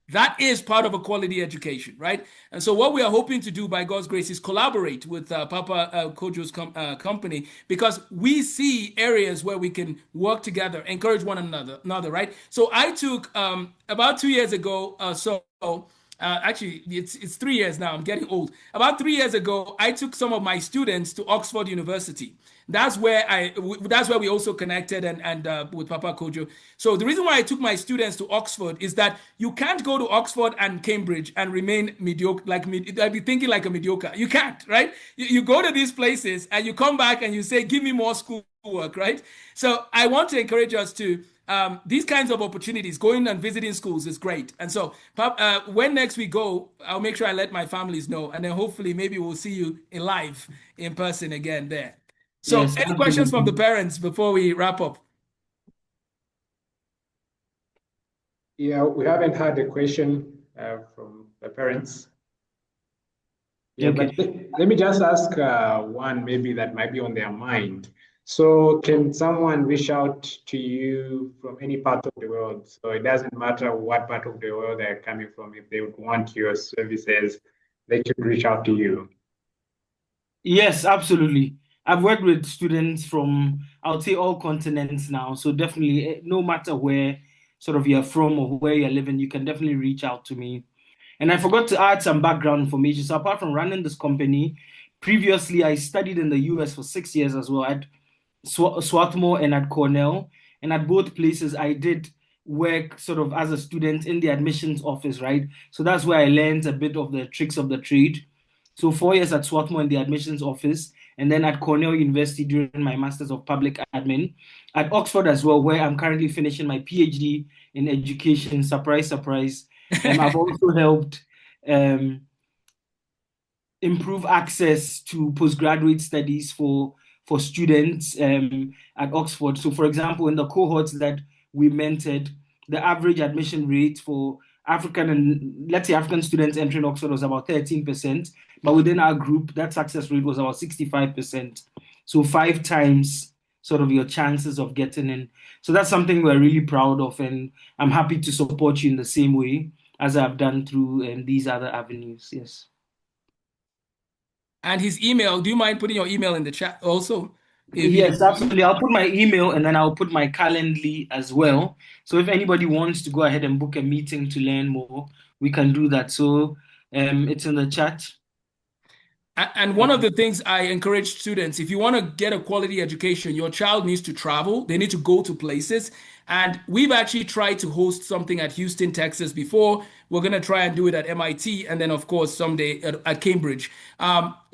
That is part of a quality education, right? And so what we are hoping to do by God's grace is collaborate with Papa Kojo's company, because we see areas where we can work together, encourage one another, right? So I took about 2 years ago, actually it's 3 years now, I'm getting old. About 3 years ago, I took some of my students to Oxford University. That's where we also connected and with Papa Kojo. So the reason why I took my students to Oxford is that you can't go to Oxford and Cambridge and remain mediocre, I'd be thinking like a mediocre. You can't, right? You go to these places and you come back and you say, give me more schoolwork, right? So I want to encourage us to these kinds of opportunities, going and visiting schools is great. And so when next we go, I'll make sure I let my families know, and then hopefully maybe we'll see you in person again there. So yes, any questions from the parents before we wrap up? Yeah, we haven't had a question from the parents. Yeah, Okay. but let me just ask one maybe that might be on their mind. So, can someone reach out to you from any part of the world? So it doesn't matter what part of the world they're coming from. If they would want your services, they could reach out to you. Yes, absolutely. I've worked with students from, I would say, all continents now. So definitely, no matter where sort of you're from or where you're living, you can definitely reach out to me. And I forgot to add some background information. So apart from running this company, previously I studied in the US for 6 years as well at Swarthmore and at Cornell. And at both places, I did work sort of as a student in the admissions office, right? So that's where I learned a bit of the tricks of the trade. So 4 years at Swarthmore in the admissions office, and then at Cornell University during my Masters of Public Admin. At Oxford as well, where I'm currently finishing my PhD in education. Surprise, surprise. I've also helped um, improve access to postgraduate studies for students at Oxford. So, for example, in the cohorts that we mentored, the average admission rate for African and let's say African students entering Oxford was about 13%, but within our group, that success rate was about 65%. So 5 times sort of your chances of getting in. So that's something we're really proud of, and I'm happy to support you in the same way as I've done through these other avenues. Yes. And his email, do you mind putting your email in the chat also? Yes, absolutely. I'll put my email and then I'll put my Calendly as well. So if anybody wants to go ahead and book a meeting to learn more, we can do that. So it's in the chat. And one of the things I encourage students, if you want to get a quality education, your child needs to travel. They need to go to places. And we've actually tried to host something at Houston, Texas before. We're going to try and do it at MIT and then, of course, someday at Cambridge.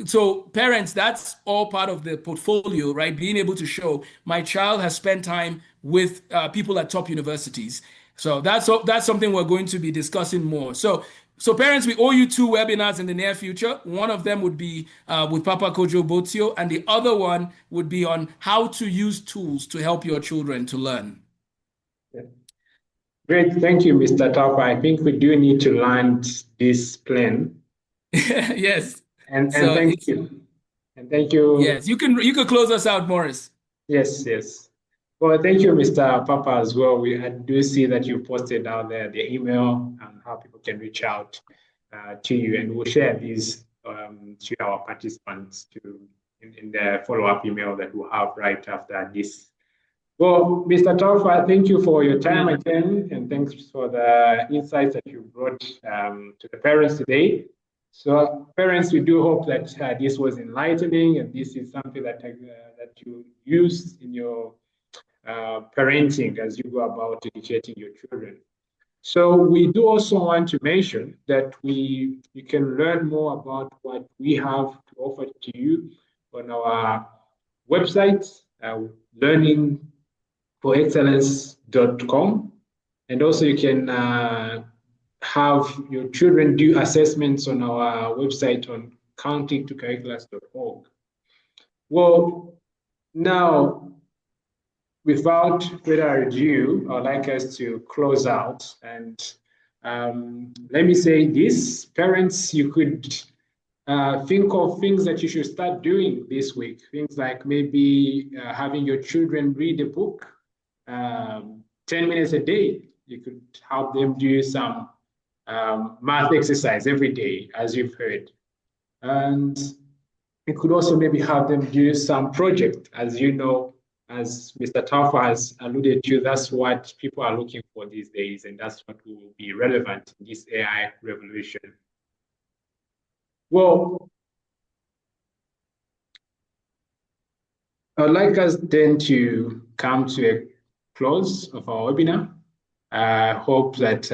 So parents, that's all part of the portfolio, right? Being able to show my child has spent time with people at top universities. So that's something we're going to be discussing more. So parents, we owe you 2 webinars in the near future. One of them would be with Papa Kojo Botio, and the other one would be on how to use tools to help your children to learn. Yeah. Great, thank you, Mr. Taufa. I think we do need to land this plane. Yes. And thank you. And thank you. Yes, you can close us out, Morris. Yes, yes. Well, thank you, Mr. Papa, as well. I do see that you posted out there the email and how people can reach out to you, and we'll share these to our participants in the follow-up email that we'll have right after this. Well, Mr. Taufa, thank you for your time again, and thanks for the insights that you brought to the parents today. So, parents, we do hope that this was enlightening, and this is something that you use in your parenting as you go about educating your children. So we do also want to mention that you can learn more about what we have to offer to you on our website, learningforexcellence.com. And also you can have your children do assessments on our website on countingtocurriculars.org. Well, now, without further ado, I'd like us to close out. And let me say this, parents, you could think of things that you should start doing this week. Things like maybe having your children read a book 10 minutes a day. You could help them do some math exercise every day, as you've heard. And you could also maybe have them do some project, as you know, as Mr. Taufa has alluded to, that's what people are looking for these days, and that's what will be relevant in this AI revolution. Well, I'd like us then to come to a close of our webinar. I hope that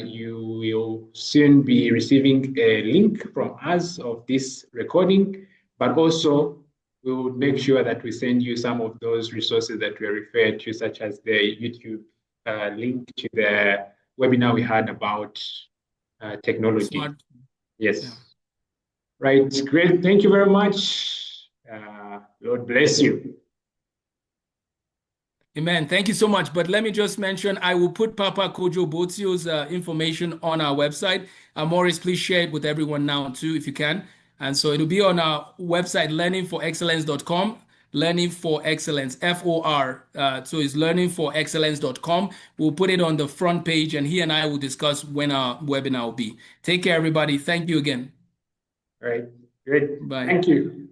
you will soon be receiving a link from us of this recording, but also we will make sure that we send you some of those resources that we referred to, such as the YouTube link to the webinar we had about technology. Smart. Yes. Yeah. Right. Great. Thank you very much. Lord bless you. Amen. Thank you so much. But let me just mention, I will put Papa Kojo Botio's information on our website. Morris, please share it with everyone now too, if you can. And so it'll be on our website, learningforexcellence.com. Learning for Excellence, FOR. So it's learningforexcellence.com. We'll put it on the front page, and he and I will discuss when our webinar will be. Take care, everybody. Thank you again. All right. Great. Bye. Thank you.